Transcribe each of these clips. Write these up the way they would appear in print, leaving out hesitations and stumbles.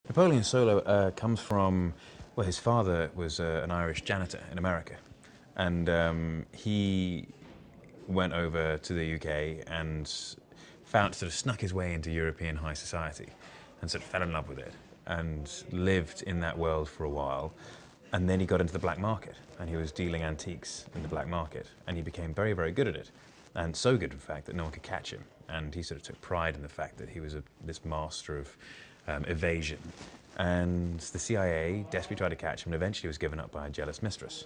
Napoleon Solo comes from, well, his father was an Irish janitor in America, and he went over to the UK and sort of snuck his way into European high society and sort of fell in love with it and lived in that world for a while. And then he got into the black market and he was dealing antiques in the black market, and he became very, very good at it. And so good, in fact, that no one could catch him. And he sort of took pride in the fact that he was this master of evasion. And the CIA desperately tried to catch him and eventually was given up by a jealous mistress.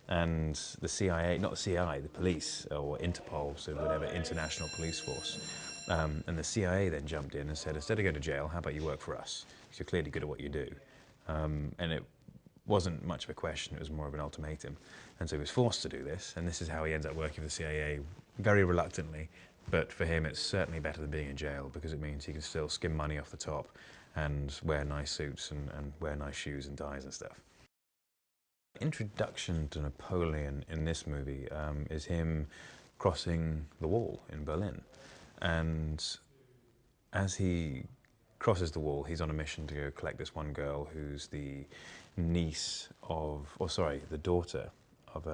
And the CIA, not the CIA, the police, or Interpol, so whatever, International Police Force. And the CIA then jumped in and said, instead of going to jail, how about you work for us? Because you're clearly good at what you do. And it wasn't much of a question, it was more of an ultimatum. And so he was forced to do this, and this is how he ends up working for the CIA, very reluctantly. But for him, it's certainly better than being in jail, because it means he can still skim money off the top and wear nice suits and wear nice shoes and ties and stuff. Introduction to Napoleon in this movie is him crossing the wall in Berlin. And as he crosses the wall, he's on a mission to go collect this one girl who's the niece of, the daughter of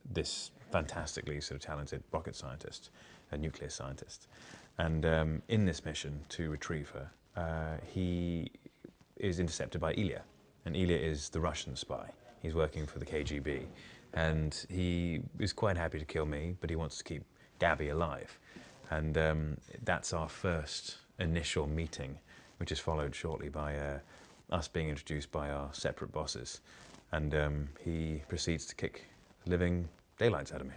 this fantastically sort of talented rocket scientist, a nuclear scientist. And in this mission to retrieve her, he is intercepted by Ilya. And Ilya is the Russian spy. He's working for the KGB. And he is quite happy to kill me, but he wants to keep Gabby alive. And that's our first initial meeting, which is followed shortly by us being introduced by our separate bosses. And he proceeds to kick the living daylights out of me.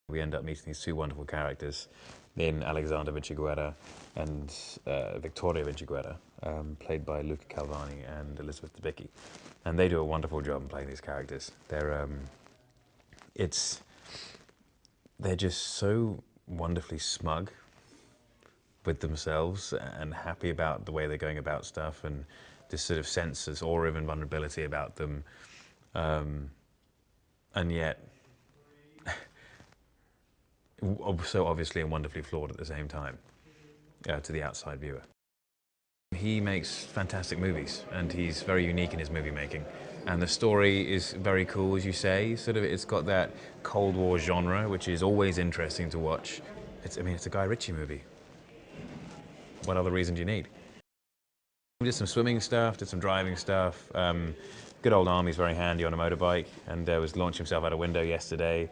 We end up meeting these two wonderful characters in Alexander Vinciguerra and Victoria Vinciguerra, played by Luca Calvani and Elizabeth Debicki. And they do a wonderful job in playing these characters. They're just so wonderfully smug with themselves and happy about the way they're going about stuff, and this sort of sense, this aura of invulnerability about them, and yet so obviously and wonderfully flawed at the same time to the outside viewer. He makes fantastic movies, and he's very unique in his movie making. And the story is very cool, as you say. Sort of, it's got that Cold War genre, which is always interesting to watch. It's a Guy Ritchie movie. What other reason do you need? We did some swimming stuff, did some driving stuff. Good old Army's very handy on a motorbike, and was launching himself out a window yesterday.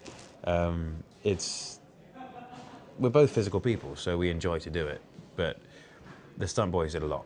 We're both physical people, so we enjoy to do it. But the stunt boys did a lot.